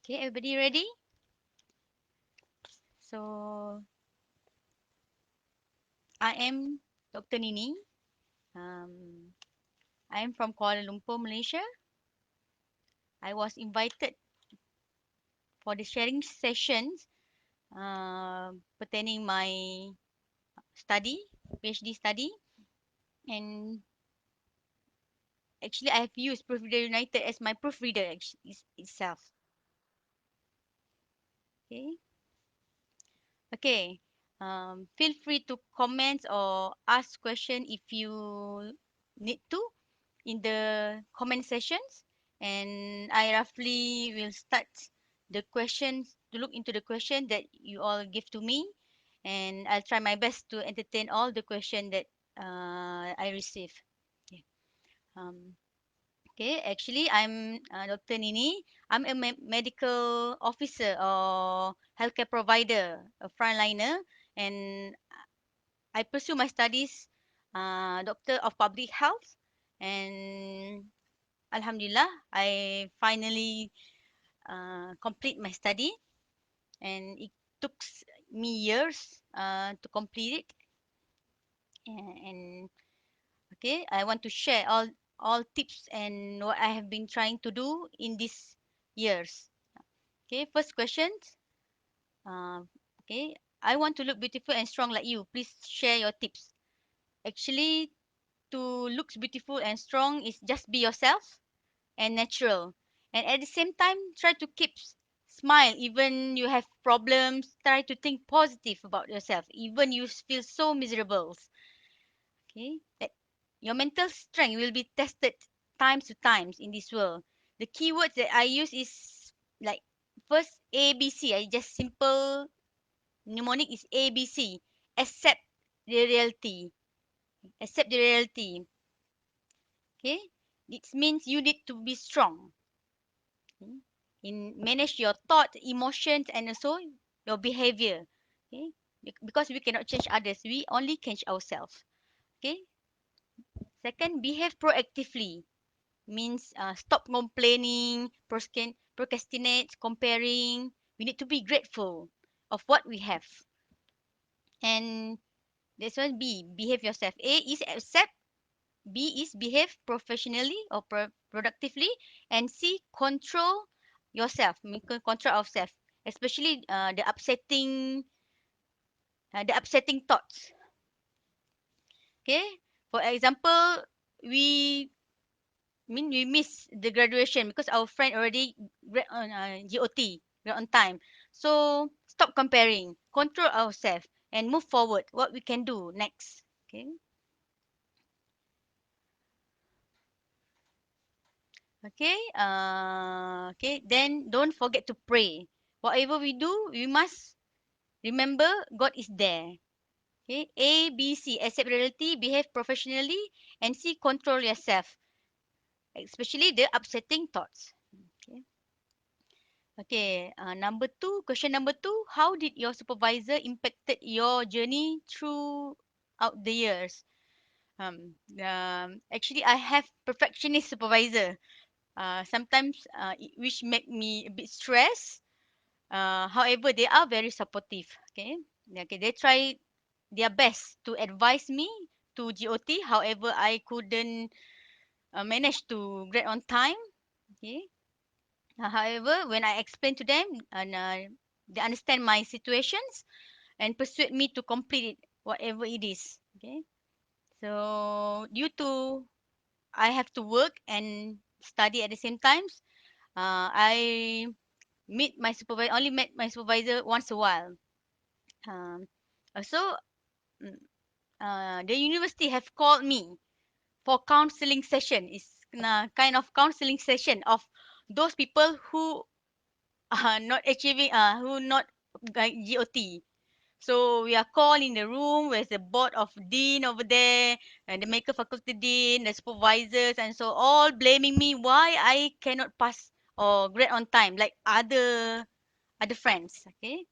Okay, everybody ready? So, I am Dr. Nini. Um, I am from Kuala Lumpur, Malaysia. I was invited for the sharing sessions pertaining my study, PhD study, and actually I have used Proofreader United as my proofreader itself. Okay, okay. Feel free to comment or ask question if you need to in the comment sessions, and I roughly will start the questions to look into the question that you all give to me, and I'll try my best to entertain all the question that I receive. Okay. Um, okay, actually, I'm Dr. Nini. I'm a medical officer or healthcare provider, a frontliner, and I pursue my studies, Doctor of Public Health, and Alhamdulillah, I finally complete my study, and it took me years to complete it. And okay, I want to share all tips and what I have been trying to do in these years. Okay, first question. Uh, okay, I want to look beautiful and strong like you. Please share your tips. Actually, to look beautiful and strong is just be yourself and natural, and at the same time try to keep smile even you have problems. Try to think positive about yourself even you feel so miserable. Okay, your mental strength will be tested times to times in this world. The keywords that I use is like first ABC. I just simple mnemonic is ABC. Accept the reality. Accept the reality. Okay, it means you need to be strong. Okay? In manage your thought, emotions, and also your behavior. Okay, because we cannot change others, we only change ourselves. Okay. Second, behave proactively means stop complaining, procrastinate, comparing. We need to be grateful of what we have. And this one B, behave yourself. A is accept. B is behave professionally or productively, and C control yourself, control ourselves, especially the upsetting thoughts. Okay, for example, we we miss the graduation because our friend already on GOT, grad on time. So stop comparing, control ourselves, and move forward. What we can do next? Okay. Okay. Okay. Then don't forget to pray. Whatever we do, we must remember God is there. Okay. A, B, C. Accept reality, behave professionally, and C. Control yourself, especially the upsetting thoughts. Okay. Okay. Question number two. How did your supervisor impacted your journey throughout the years? Actually, I have perfectionist supervisor. Sometimes which make me a bit stressed. However, they are very supportive. Okay, okay, they try their best to advise me to GOT. However, I couldn't manage to grade on time. Okay, however, when I explain to them and they understand my situations and persuade me to complete it, whatever it is. Okay, so due to I have to work and study at the same times, I only met my supervisor once a while. Um, also, mm, the university have called me for counseling session. It's kind of counseling session of those people who are not achieving, who not like GOT. So we are called in the room with the board of dean over there and the medical faculty dean, the supervisors, and so all blaming me why I cannot pass or grade on time like other friends. Okay,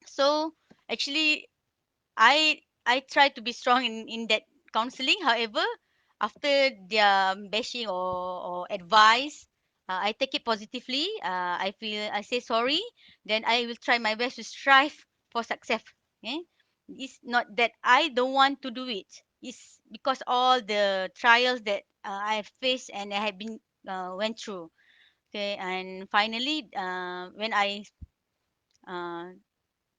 so actually I try to be strong in that counseling. However, after their bashing or advice, I take it positively. I say sorry. Then I will try my best to strive for success. Okay? It's not that I don't want to do it. It's because all the trials that I have faced and I have been went through. Okay, and finally, when I uh,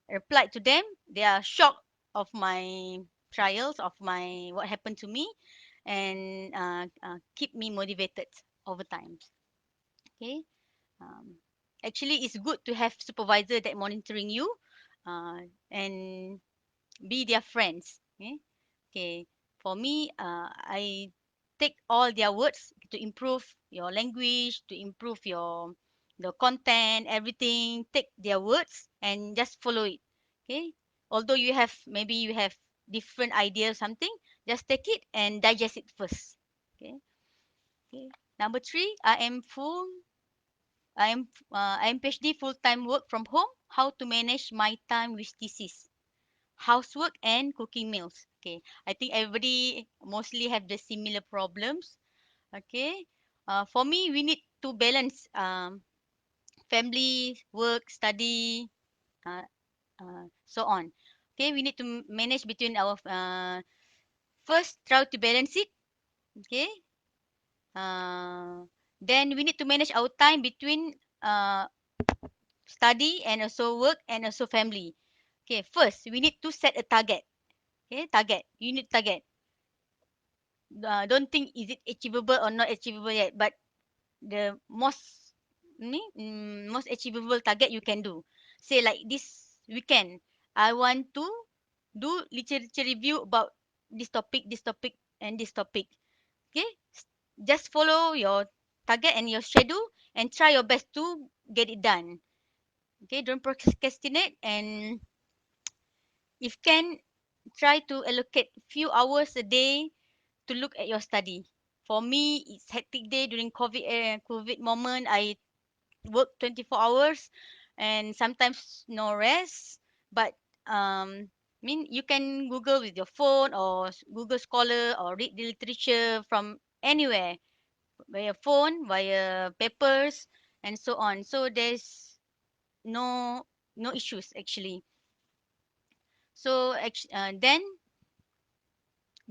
replied to them, they are shocked of my trials, of my what happened to me, and keep me motivated over time. Okay. Um, Actually, it's good to have supervisor that monitoring you, uh, and be their friends. Okay. Okay. For me, I take all their words to improve your language, to improve your the content, everything. Take their words and just follow it. Okay. Although you have different idea or something, just take it and digest it first. Okay. Okay. Number three, I am PhD full-time work from home. How to manage my time with thesis, housework, and cooking meals. Okay, I think everybody mostly have the similar problems. Okay, for me, we need to balance family, work, study, uh, so on. Okay, we need to manage between our first try to balance it. Okay, uh, then we need to manage our time between study and also work and also family. Okay, first we need to set a target. Okay, target. You need target. Don't think is it achievable or not achievable yet, but the most achievable target you can do. Say like this weekend, I want to do literature review about this topic, and this topic. Okay, just follow your target and your schedule and try your best to get it done. Okay, don't procrastinate, and if can, try to allocate few hours a day to look at your study. For me, it's hectic day during COVID moment. I work 24 hours and sometimes no rest. But you can Google with your phone or Google Scholar or read the literature from anywhere via phone, via papers, and so on. So there's no no issues actually. So then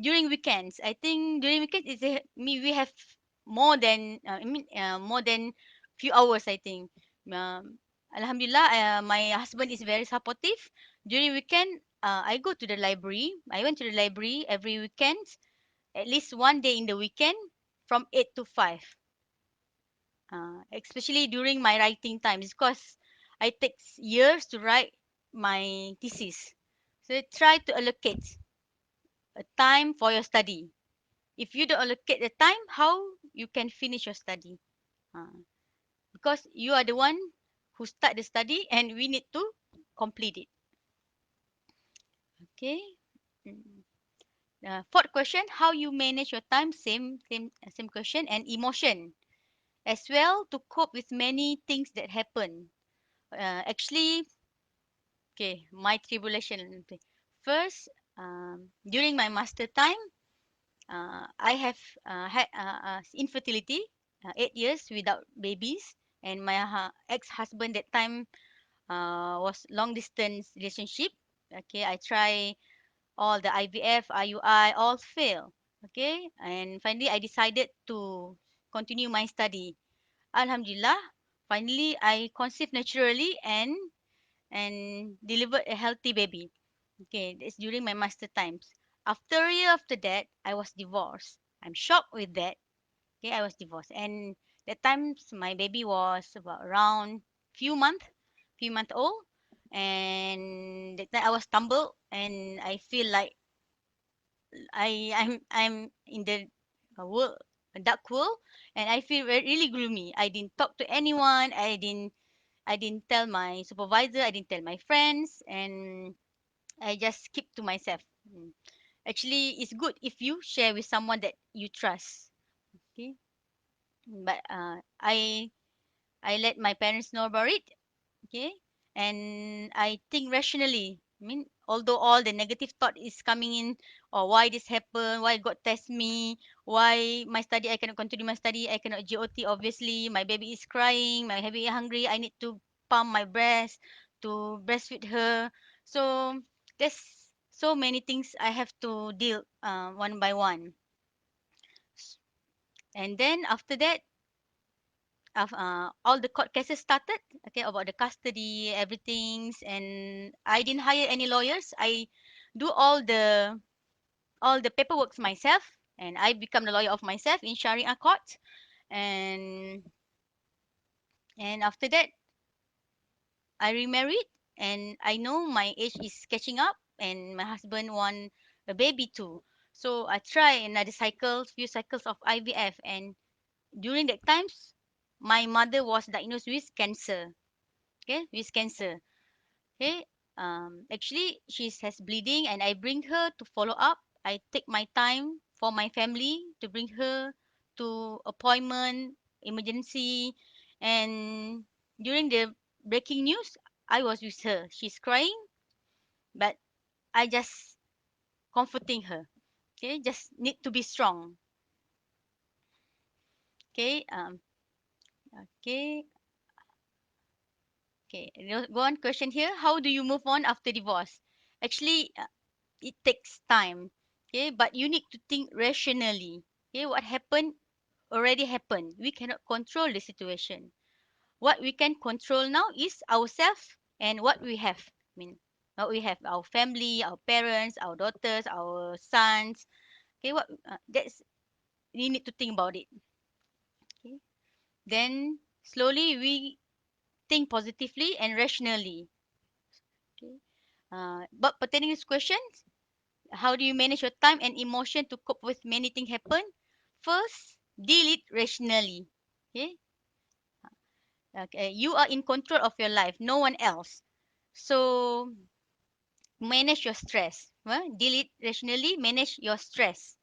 during weekends, I think during weekends we have more than few hours, I think. Alhamdulillah, my husband is very supportive. During weekend, I go to the library. I went to the library every weekend, at least one day in the weekend from 8 to 5. Especially during my writing times because I take years to write my thesis. So try to allocate a time for your study. If you don't allocate the time, how you can finish your study? Uh, because you are the one who start the study and we need to complete it. Okay. Mm. Fourth question, how you manage your time? Same question. And emotion as well to cope with many things that happen. Actually, okay, my tribulation. Okay. First, during my master time, I have had infertility, 8 years without babies, and my ex-husband that time was long distance relationship. Okay, I try all the IVF, IUI, all fail. Okay, and finally I decided to continue my study. Alhamdulillah, finally I conceived naturally and delivered a healthy baby. Okay, that's during my master times. After a year after that, I was divorced. I'm shocked with that. Okay, I was divorced, and that times my baby was about around few month old, and that time I was stumbled, and I feel like I'm in the world, a dark world, and I feel really gloomy. I didn't talk to anyone. I didn't tell my supervisor. I didn't tell my friends, and I just keep to myself. Mm. Actually, it's good if you share with someone that you trust. Okay, but I let my parents know about it. Okay, and I think rationally. although all the negative thought is coming in, or why this happened, why God test me, why my study I cannot continue my study, I cannot GOT, obviously my baby is crying, my baby is hungry, I need to pump my breast to breastfeed her. So there's so many things I have to deal one by one. And then after that, all the court cases started, okay, about the custody, everything's, and I didn't hire any lawyers. I do all the paperwork myself, and I become the lawyer of myself in Sharia court. And after that, I remarried, and I know my age is catching up, and my husband want a baby too. So I try another cycle, few cycles of IVF, and during that times, my mother was diagnosed with cancer. Okay, with cancer. Okay. Actually, she has bleeding, and I bring her to follow up. I take my time for my family to bring her to appointment, emergency, and during the breaking news, I was with her. She's crying, but I just comforting her. Okay, just need to be strong. Okay. Okay. Okay. Go on. Question here. How do you move on after divorce? Actually, it takes time, okay, but you need to think rationally. Okay, what happened already happened, we cannot control the situation. What we can control now is ourselves and what we have. I mean, what we have, our family, our parents, our daughters, our sons. Okay, what that's, you need to think about it. Okay, then slowly we think positively and rationally. Okay, but pertaining to this question, how do you manage your time and emotion to cope with many things happen? First, deal it rationally. Okay? Okay. You are in control of your life, no one else. So manage your stress. Well, deal it rationally, manage your stress.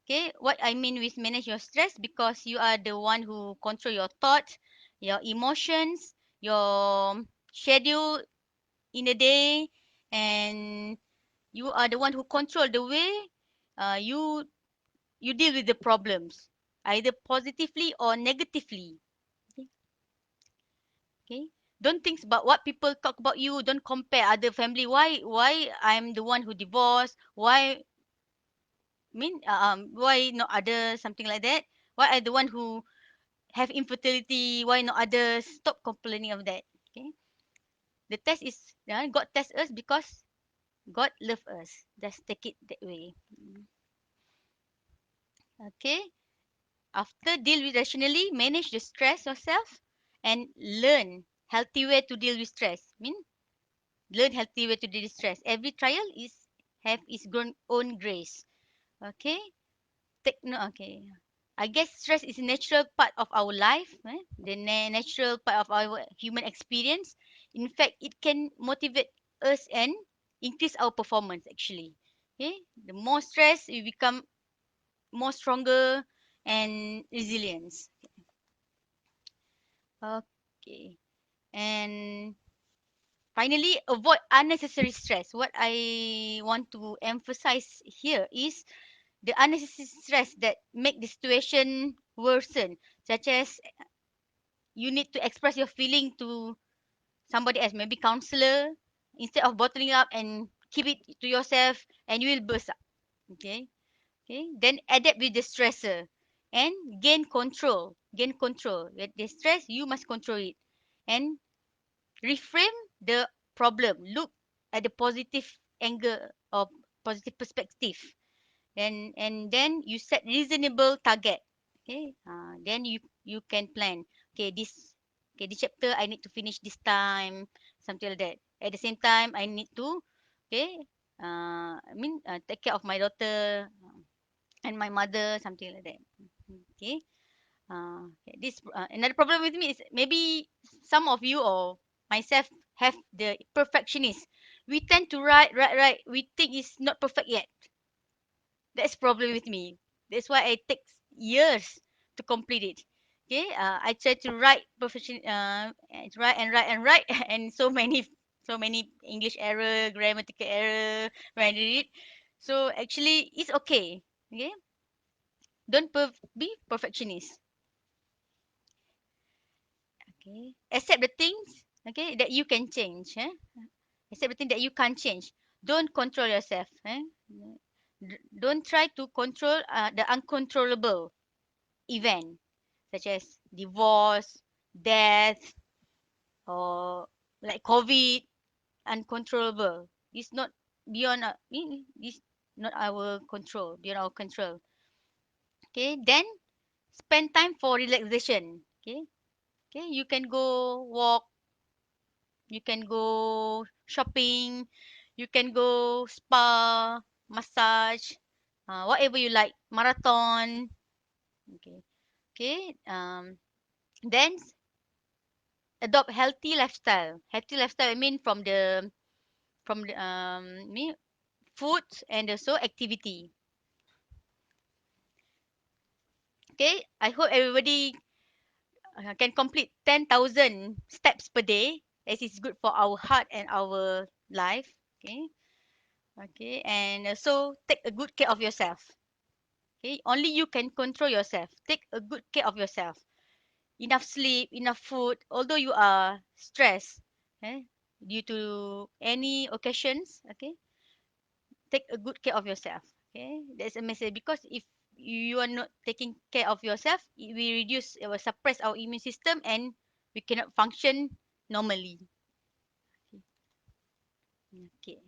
Okay, what I mean with manage your stress, because you are the one who control your thoughts, your emotions, your schedule in a day, and you are the one who control the way you deal with the problems, either positively or negatively. Okay. Okay, don't think about what people talk about you. Don't compare other family. Why I'm the one who divorced? Why, why not others, something like that? Why I the one who have infertility? Why not others? Stop complaining of that. Okay, the test is, God test us because God love us. Just take it that way. Okay, after deal with rationally, manage the stress yourself, and learn healthy way to deal with stress. Learn healthy way to deal with stress. Every trial is have its own grace. Okay, take no. Okay, I guess stress is a natural part of our life, the natural part of our human experience. In fact, it can motivate us and increase our performance. Actually, okay, the more stress, we become more stronger and resilience. Okay. And finally, avoid unnecessary stress. What I want to emphasize here is the unnecessary stress that make the situation worsen, such as you need to express your feeling to somebody else, maybe counselor, instead of bottling up and keep it to yourself, and you will burst up. Okay. Okay. Then adapt with the stressor and gain control. Gain control. With the stress, you must control it. And reframe the problem, look at the positive angle or positive perspective, and then you set reasonable target. Okay, then you can plan. Okay, this chapter I need to finish this time, something like that. At the same time, I need to, okay, take care of my daughter and my mother, something like that. Okay. This another problem with me is, maybe some of you or myself have the perfectionist. We tend to write. We think it's not perfect yet. That's problem with me. That's why it takes years to complete it. Okay, I try to write perfection, and write and write and write, and so many. So many English error, grammatical error when I did it. So actually, it's okay. Okay, don't be perfectionist. Okay, accept the things. Okay, that you can change. Accept the thing that you can't change. Don't control yourself. Don't try to control the uncontrollable event, such as divorce, death, or like COVID, uncontrollable. It's not beyond it's not our control, beyond our control. Okay, then spend time for relaxation. Okay, you can go walk, you can go shopping, you can go spa, massage, whatever you like, marathon. Okay, okay. Then adopt healthy lifestyle. Healthy lifestyle, I mean from the food and also activity. Okay, I hope everybody can complete 10,000 steps per day, as is good for our heart and our life. Okay, okay, and so take a good care of yourself. Okay, only you can control yourself. Take a good care of yourself. Enough sleep, enough food. Although you are stressed, due to any occasions, okay, take a good care of yourself. Okay, that's a message, because if you are not taking care of yourself, it will reduce, it will suppress our immune system, and we cannot function normally. Okay,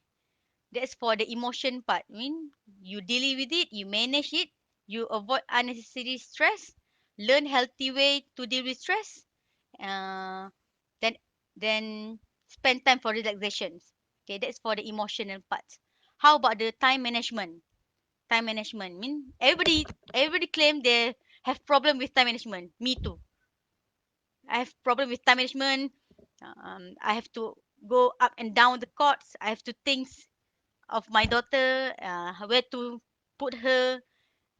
that's for the emotion part. I mean, you deal with it, you manage it, you avoid unnecessary stress, learn healthy way to deal with stress. uh, then then spend time for relaxations. Okay, that's for the emotional part. How about the time management? Time management, mean everybody claim they have problem with time management. Me too. I have problem with time management. I have to go up and down the courts. I have to think of my daughter, where to put her,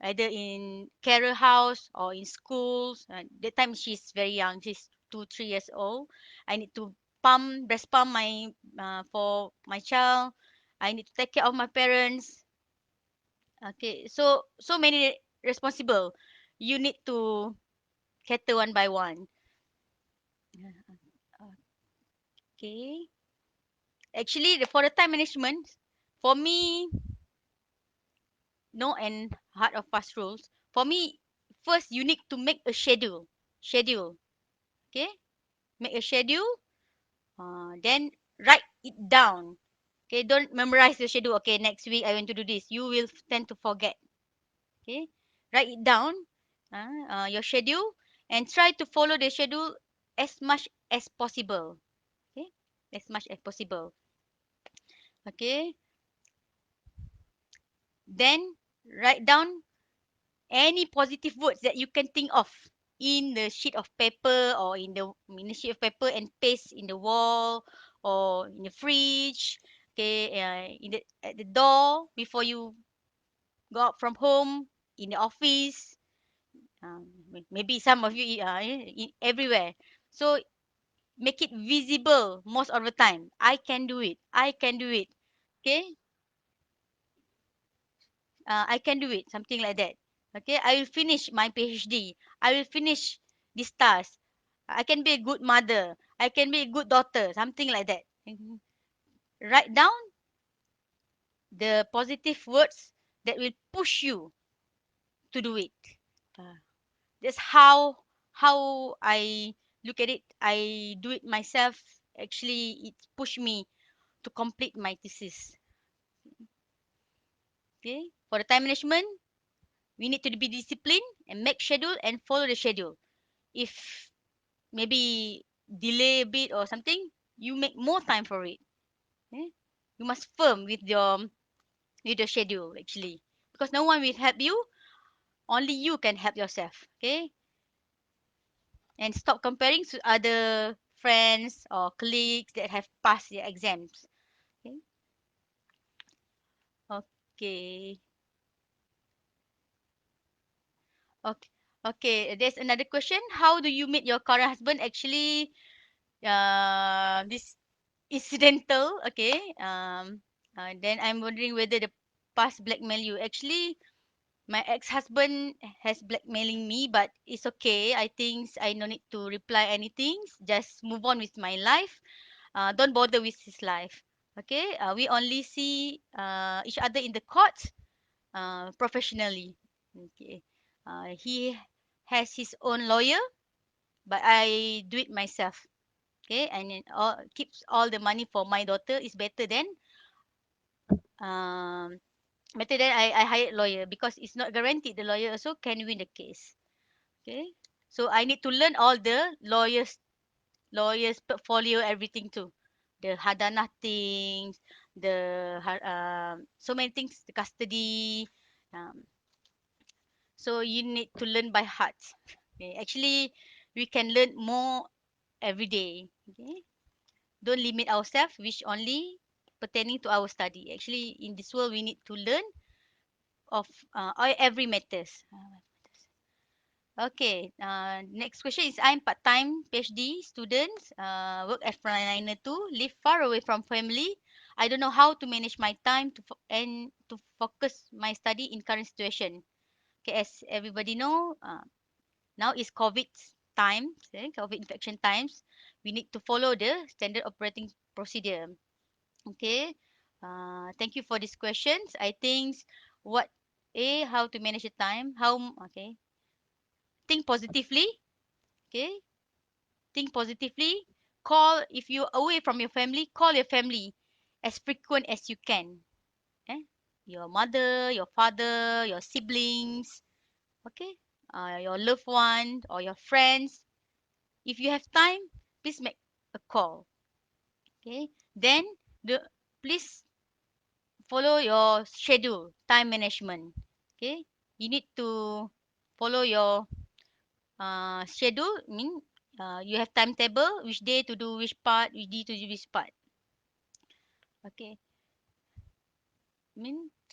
either in carer house or in schools. That time she's very young, she's 2 3 years old. I need to breast pump my for my child. I need to take care of my parents. Okay, so many responsible. You need to cater one by one. Okay. Actually, for the time management, for me, no and hard or fast rules. For me, first you need to make a schedule. Schedule. Okay. Make a schedule. Then write it down. Okay. Don't memorize the schedule. Okay. Next week I want to do this. You will tend to forget. Okay. Write it down. Your schedule, and try to follow the schedule as much as possible. Okay, as much as possible. Okay, then write down any positive words that you can think of in the sheet of paper, or in the sheet of paper, and paste in the wall or in the fridge. Okay, at the door before you go out from home, in the office. Maybe some of you everywhere. So make it visible most of the time. I can do it. I can do it. Okay, I can do it. Something like that. Okay, I will finish my PhD. I will finish this task. I can be a good mother. I can be a good daughter. Something like that. Write down the positive words that will push you to do it. Uh, that's how I look at it. I do it myself. Actually, it pushed me to complete my thesis. Okay, for the time management, we need to be disciplined and make schedule and follow the schedule. If maybe delay a bit or something, you make more time for it. Okay? You must firm with your schedule, actually, because no one will help you. Only you can help yourself. Okay, and stop comparing to other friends or colleagues that have passed their exams. Okay, okay, okay. Okay, there's another question. How do you meet your current husband? Actually, this. incidental. Okay. Then I'm wondering whether the past blackmail you. Actually, my ex-husband has blackmailing me, but it's okay. I think I no need to reply anything. Just move on with my life. Don't bother with his life. Okay. We only see each other in the court professionally. Okay. He has his own lawyer, but I do it myself. Okay, and then keeps all the money for my daughter is um, better than I hired lawyer because it's not guaranteed the lawyer also can win the case. Okay, so I need to learn all the lawyers portfolio everything too, the hadana things, so many things, the custody. Um, so you need to learn by heart. Okay, actually, we can learn more every day. Okay, don't limit ourselves which only pertaining to our study. Actually, in this world, we need to learn of every matters. Okay, next question is I'm part-time PhD students, work as frontliner too, live far away from family. I don't know how to manage my time and to focus my study in current situation. Okay, as everybody know, now is COVID time, okay, COVID infection times. We need to follow the standard operating procedure. Okay. Thank you for these questions. I think what how to manage the time. Okay. Think positively. Okay. Think positively. Call if you're away from your family. Call your family as frequent as you can. Eh? Your mother, your father, your siblings. Okay. Your loved one or your friends. If you have time, please make a call. Okay. Then the please follow your schedule, time management. Okay, you need to follow your schedule. You have timetable, which day to do which part, which day to do which part. Okay,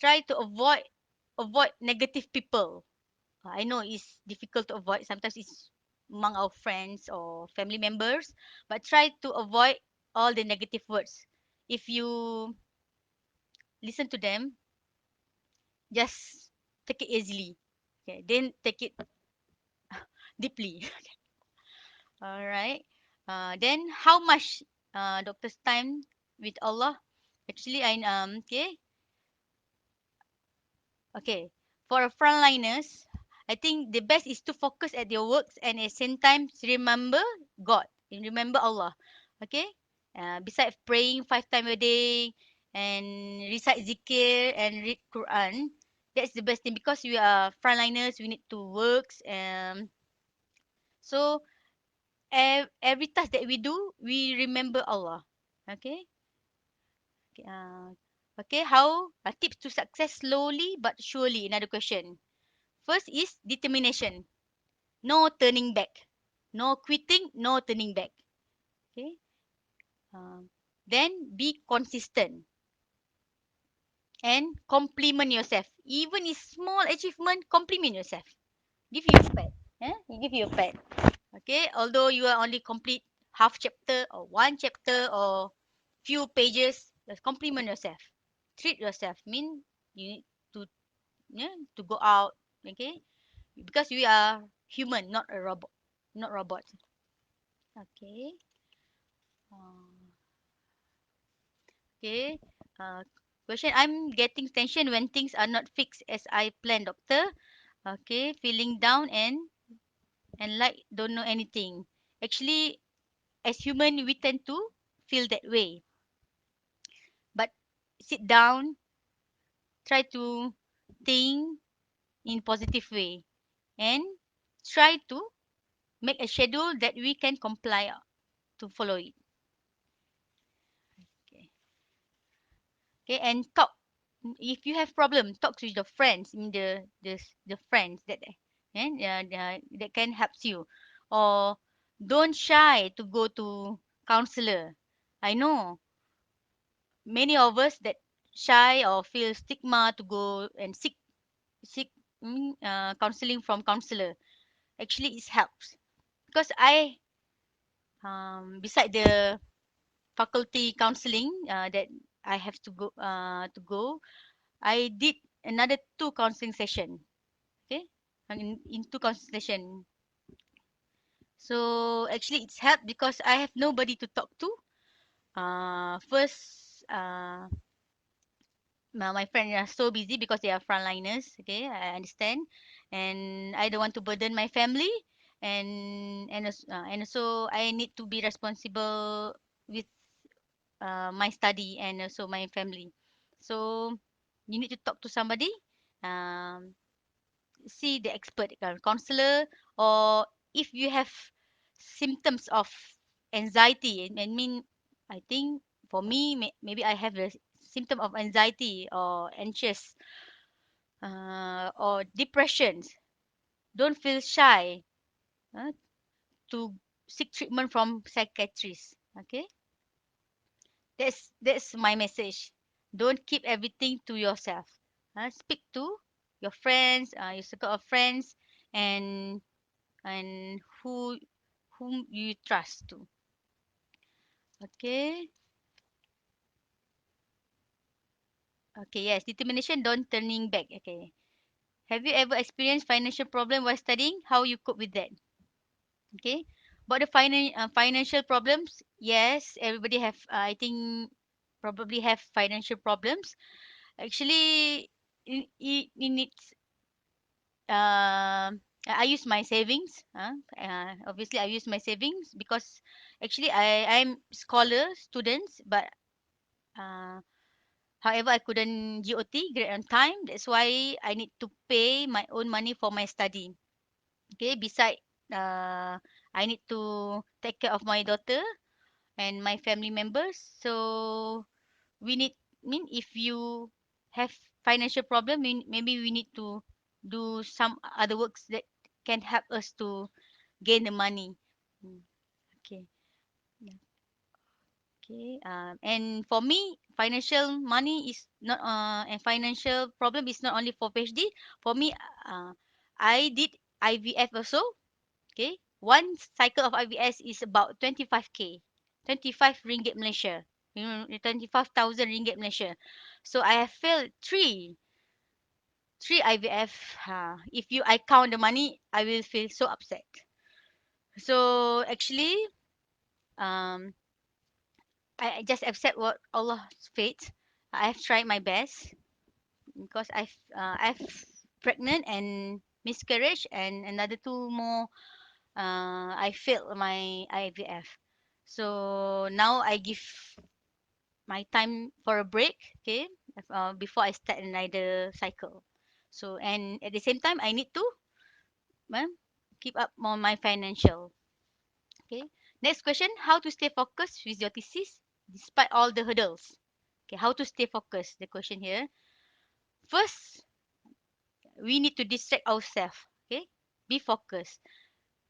try to avoid negative people. I know it's difficult to avoid. Sometimes it's among our friends or family members, but try to avoid all the negative words. If you listen to them, just take it easily. Okay, then take it deeply. All right. Then how much doctor's time with Allah? Actually, okay. For frontliners, I think the best is to focus at your works and at the same time remember God and remember Allah. Okay. Besides praying 5 times a day and recite zikir and read Quran, that's the best thing because we are frontliners. We need to work. So every task that we do, we remember Allah. Okay. Okay. Okay. How tips to success slowly but surely? Another question. First is determination. No turning back. No quitting. No turning back. Okay. Um, then be consistent and compliment yourself. Even if small achievement, compliment yourself. Give you a pat. You give you a pat. Okay, although you are only complete half chapter or one chapter or few pages, just compliment yourself. Treat yourself. You need to to go out. Okay, because we are human, not a robot, not robots. Okay. Okay. Uh, Question. I'm getting tension when things are not fixed as I planned, doctor. Okay, feeling down and like don't know anything. Actually, as human, we tend to feel that way. But sit down, try to think in positive way, and try to make a schedule that we can comply to follow it. Okay. Okay, and talk. If you have problem, talk with the friends. The friends that can help you, or don't shy to go to counselor. I know many of us that shy or feel stigma to go and seek counseling from counselor. Actually, it helps because beside the faculty counseling that I have to go. I did another two counseling session. Okay, and in two counseling session. So actually, it's helped because I have nobody to talk to. First, my friends are so busy because they are frontliners. Okay, I understand, and I don't want to burden my family, and also I need to be responsible with my study and also my family. So you need to talk to somebody, um, see the expert counselor, or if you have symptoms of anxiety. I mean, I think for me, maybe I have a symptom of anxiety or anxious or depressions. Don't feel shy uh, to seek treatment from psychiatrists. Okay, that's my message. Don't keep everything to yourself. Speak to your friends, your circle of friends, and and whom you trust to. Okay. Okay. Yes. Determination. Don't turning back. Okay. Have you ever experienced financial problem while studying? How you cope with that? Okay. About the financial problems, yes, everybody have. I think probably have financial problems. Actually, in its I use my savings. Obviously, I use my savings because actually I'm scholar students, but uh, however I couldn't GOT grade on time. That's why I need to pay my own money for my study. Okay, beside uh, I need to take care of my daughter and my family members. So we need mean if you have financial problem, maybe we need to do some other works that can help us to gain the money. Mm, okay. Yeah. Okay. And for me, financial money is not and financial problem is not only for PhD. For me, uh, I did IVF also. Okay. One cycle of IVF is about 25K, 25 ringgit Malaysia. 25,000 ringgit Malaysia. So I have failed three IVF. If I count the money, I will feel so upset. So actually, um, I just accept what Allah's fate. I've tried my best because I've pregnant and miscarriage and another two more. I failed my IVF. So now I give my time for a break. Okay, before I start another cycle. So and at the same time, I need to well, keep up on my financial. Okay. Next question: how to stay focused with your thesis despite all the hurdles? Okay, how to stay focused? The question here. First, we need to distract ourselves. Okay, be focused.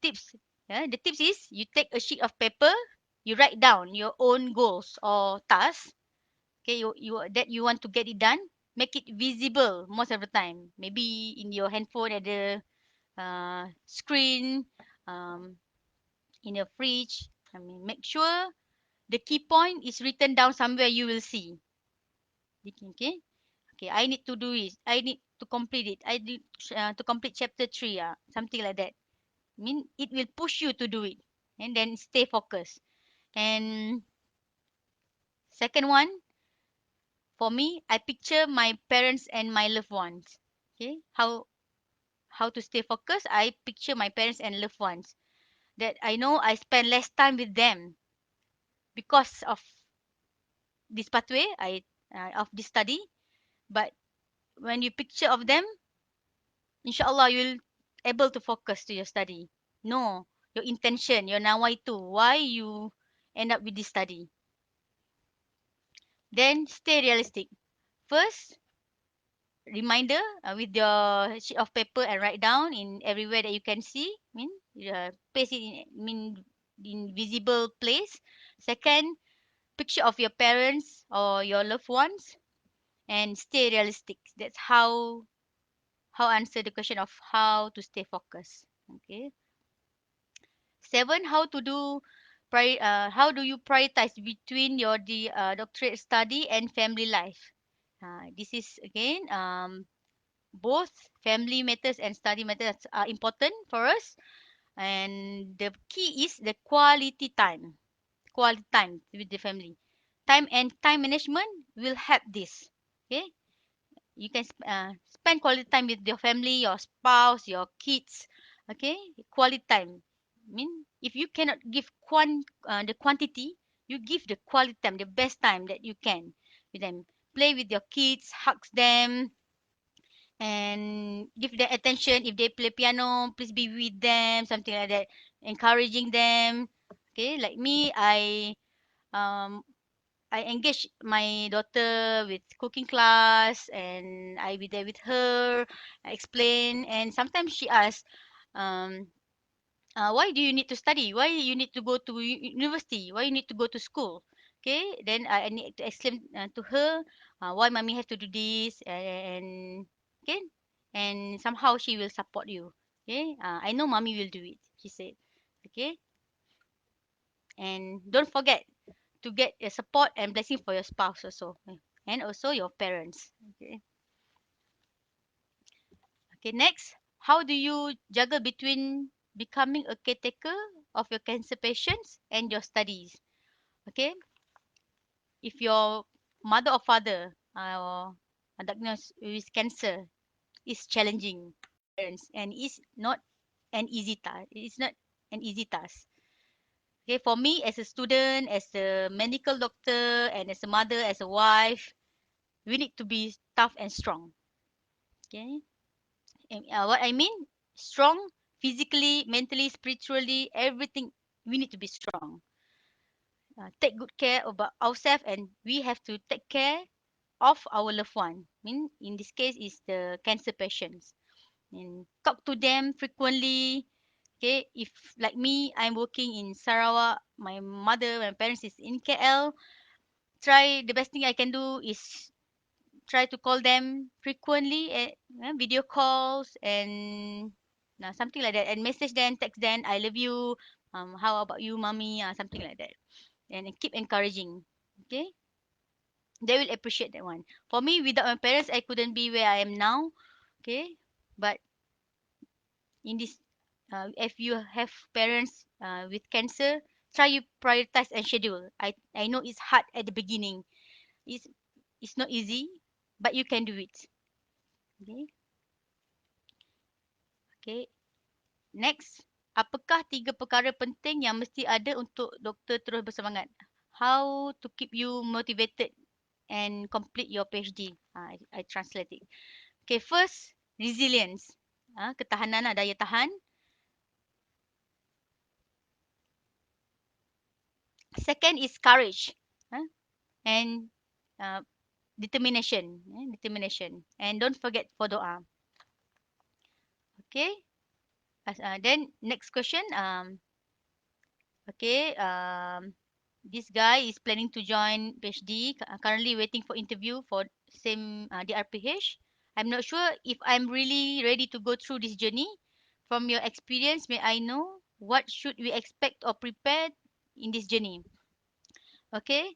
Tips. Yeah, the tips is you take a sheet of paper, you write down your own goals or tasks. Okay, you that you want to get it done. Make it visible most of the time. Maybe in your handphone at the screen, um, in your fridge. I mean, make sure the key point is written down somewhere you will see. Okay. Okay, I need to do it. I need to complete it. I need to complete chapter 3, something like that. I mean, it will push you to do it. And then stay focused. And second one, for me, I picture my parents and my loved ones. Okay, how to stay focused? I picture my parents and loved ones. That I know I spend less time with them because of this pathway of this study. But when you picture of them, inshallah you'll able to focus to your study. No, your intention, your nawaitu, why you end up with this study. Then stay realistic. First, reminder with your sheet of paper and write down in everywhere that you can see. Mean place it in visible place. Second, picture of your parents or your loved ones and stay realistic. That's how answer the question of how to stay focused. Okay. Seven, how to do how do you prioritize between your doctorate study and family life? This is again, both family matters and study matters are important for us, and the key is the quality time with the family. Time and time management will help this. Okay, you can spend quality time with your family, your spouse, your kids. Okay, quality time. I mean, if you cannot give the quantity, you give the quality time, the best time that you can with them. Play with your kids, hugs them, and give them attention. If they play piano, please be with them, something like that, encouraging them. Okay, like me, um I engage my daughter with cooking class, and I be there with her. I explain, and sometimes she asks, um, why do you need to study? Why you need to go to university? Why you need to go to school? Okay, then I need to explain to her why mommy has to do this, and okay, and somehow she will support you. Okay, I know mommy will do it. She said, okay, and don't forget to get a support and blessing for your spouse also, and also your parents. Okay. Okay. Next, how do you juggle between becoming a caretaker of your cancer patients and your studies? Okay. If your mother or father are diagnosed with cancer, is challenging parents, and is not an easy task. It's not an easy task. Okay, for me as a student, as a medical doctor, and as a mother, as a wife, we need to be tough and strong. Okay, and, what I mean, strong physically, mentally, spiritually, everything. We need to be strong. Take good care about ourselves, and we have to take care of our loved one. I mean, in this case, is the cancer patients, and talk to them frequently. Okay, if like me, I'm working in Sarawak. My mother, my parents is in KL. Try the best thing I can do is try to call them frequently, video calls, and something like that, and message them, text them, I love you, how about you, mommy, something like that, and keep encouraging. Okay, they will appreciate that one. For me, without my parents, I couldn't be where I am now. Okay, but in this, if you have parents with cancer, try you prioritize and schedule. I know it's hard at the beginning. It's it's not easy, but you can do it. Okay. Okay. Next, apakah tiga perkara penting yang mesti ada untuk doktor terus bersemangat? How to keep you motivated and complete your PhD? I translate it. Okay, first, resilience. Ketahanan, daya tahan. Second is courage, and uh, determination. Determination. And don't forget for doa. Okay. Then next question. Okay. This guy is planning to join PhD, currently waiting for interview for same DRPH. I'm not sure if I'm really ready to go through this journey. From your experience, may I know what should we expect or prepare in this journey? Okay,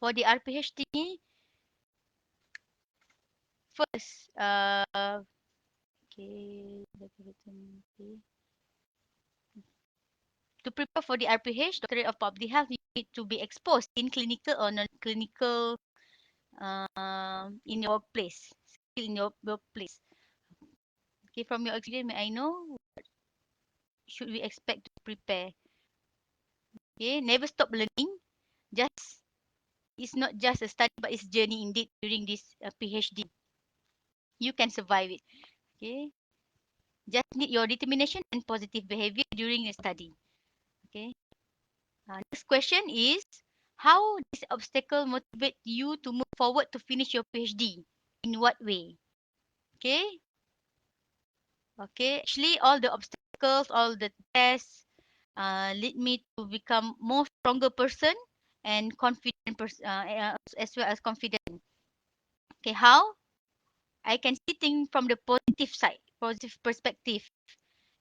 for the RPH thingy, first, okay, okay. To prepare for the RPH, Doctorate of Public Health, you need to be exposed in clinical or non-clinical in your workplace, in your workplace. Okay, from your experience, may I know should we expect to prepare? Okay, never stop learning. Just it's not just a study, but it's journey indeed during this PhD. You can survive it. Okay, just need your determination and positive behavior during the study. Okay. Next question is, how this obstacle motivate you to move forward to finish your PhD? In what way? Okay. Okay. Actually, all the obstacles, all the tests, lead me to become more stronger person and confident as well as confident. Okay, how? I can see things from the positive side, positive perspective,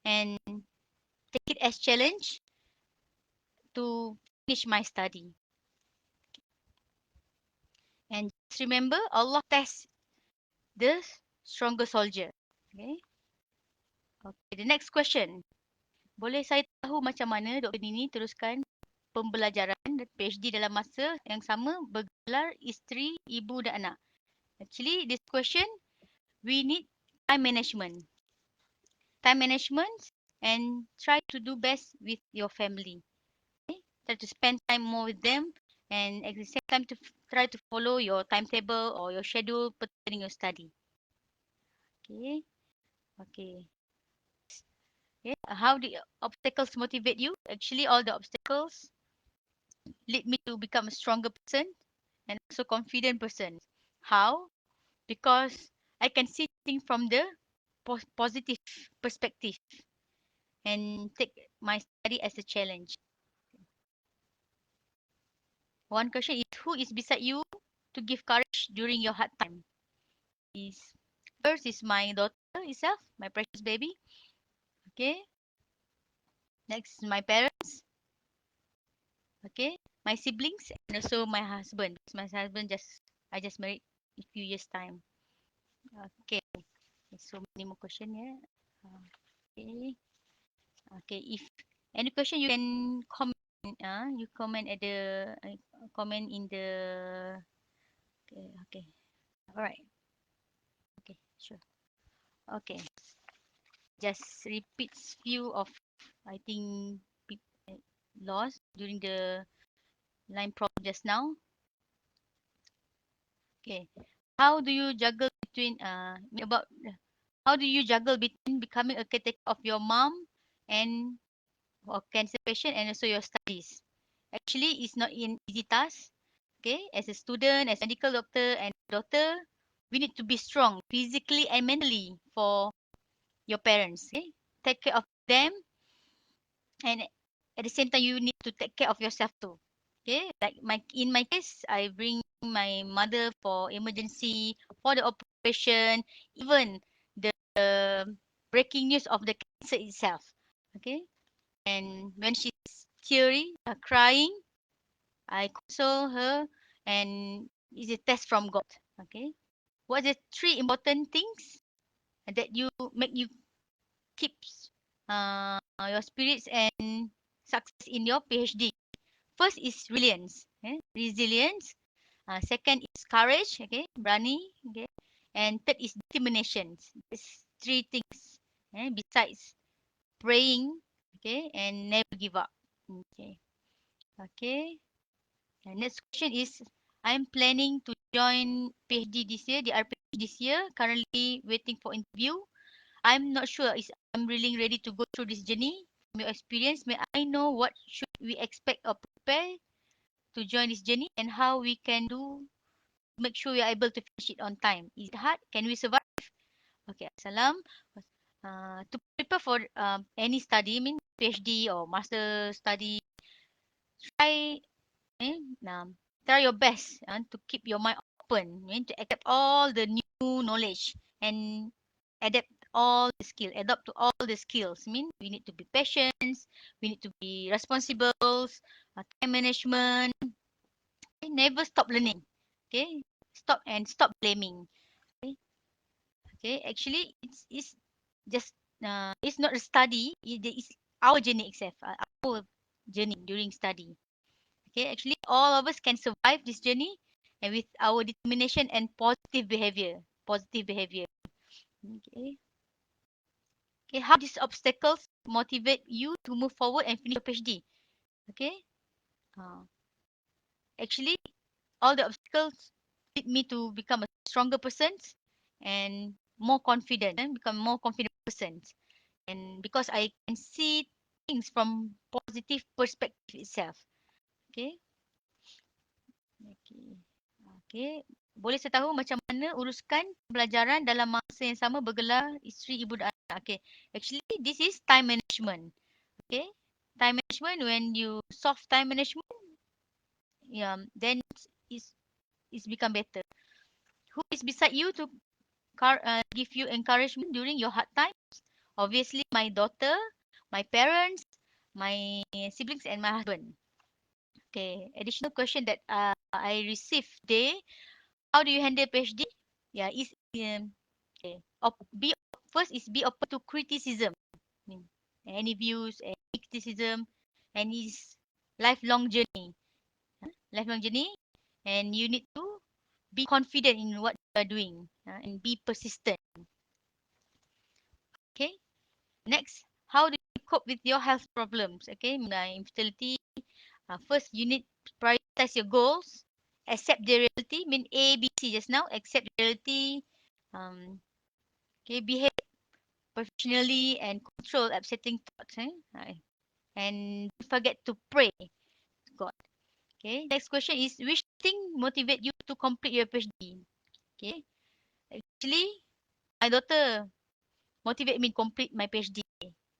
and take it as challenge, to finish my study. And just remember, Allah tests the stronger soldier. Okay. Okay. The next question. Boleh saya tahu macam mana Dr. Nini teruskan pembelajaran PhD dalam masa yang sama bergelar isteri, ibu dan anak? Actually, this question, we need time management. Time management and try to do best with your family. Okay? Try to spend time more with them and at the same time to try to follow your timetable or your schedule pertaining your study. Okay. Okay. Okay. How do obstacles motivate you? Actually, all the obstacles lead me to become a stronger person and also confident person. How? Because I can see things from the positive perspective and take my study as a challenge. One question is, who is beside you to give courage during your hard time? Is first is my daughter itself, my precious baby. Okay. Next is my parents. Okay. My siblings and also my husband. My husband I just married a few years time. Okay. So many more question here. Okay. Okay. If any question, you can comment. You comment at the comment in the. Okay. Okay. All right. Okay. Sure. Okay. Just repeats few of I think lost during the line problem just now. Okay. How do you juggle between about how do you juggle between becoming a caretaker of your mom and or cancer patient and also your studies? Actually, it's not an easy task. Okay, as a student, as a medical doctor and doctor, we need to be strong physically and mentally for your parents. Okay, take care of them, and at the same time, you need to take care of yourself too. Okay, like in my case, I bring my mother for emergency, for the operation, even the breaking news of the cancer itself. Okay, and when she's teary, crying, I console her, and it's a test from God. Okay, what are the three important things that you make you keep your spirits and success in your PhD? First is resilience. Okay? Resilience. Second is courage. Okay, berani. Okay, and third is determination. These three things. Besides praying. Okay, and never give up. Okay. Okay. And next question is, I'm planning to join PhD this year, the RPH this year. Currently waiting for interview. I'm not sure is I'm really ready to go through this journey. From your experience, may I know what should we expect or prepare to join this journey and how we can do make sure we are able to finish it on time. Is it hard? Can we survive? Okay, Assalam. To prepare for any study, I mean PhD or master study, try eh, um, try your best to keep your mind open, to accept all the new knowledge and adapt all the skill, adapt to all the skills. I mean, we need to be patient, we need to be responsible, time management. Okay? Never stop learning. Okay, stop blaming. Okay, okay. Actually, it's just it's not a study. It's our journey itself, our journey during study. Okay, actually, all of us can survive this journey and with our determination and positive behavior. Positive behavior. Okay. Okay, how these obstacles motivate you to move forward and finish your PhD? Okay. Uh, Actually, all the obstacles lead me to become a stronger person and more confident and become more confident person. And because I can see things from positive perspective itself. Okay. Okay. Okay. Boleh saya tahu macam mana uruskan pembelajaran dalam masa yang sama bergelar isteri, ibu dan anak. Okay. Actually, this is time management. Okay. Time management, when you solve time management, yeah, then it's become better. Who is beside you to give you encouragement during your hard times? Obviously, my daughter, my parents, my siblings, and my husband. Okay, additional question that I received today. How do you handle PhD? Yeah, is okay. First is be open to criticism. I mean, any views, any criticism, and is lifelong journey. Lifelong journey, and you need to be confident in what you are doing and be persistent. Okay. Next, how do you cope with your health problems? Okay, infertility. First, you need to prioritize your goals, accept the reality. Mean A, B, C just now. Accept the reality. Um, okay, behave professionally and control upsetting thoughts. And don't forget to pray to God. Okay. Next question is, which thing motivate you to complete your PhD? Okay. Actually, my daughter motivate me to complete my PhD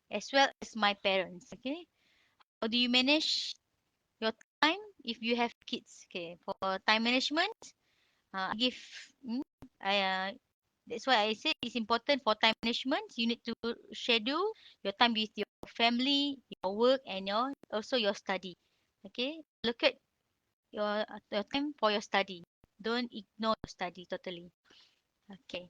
as well as my parents. Okay. How do you manage your time if you have kids? Okay. For time management, I give. mm, I that's why I say it's important for time management. You need to schedule your time with your family, your work, and also your study. Okay. Look at your time for your study. Don't ignore your study totally. Okay.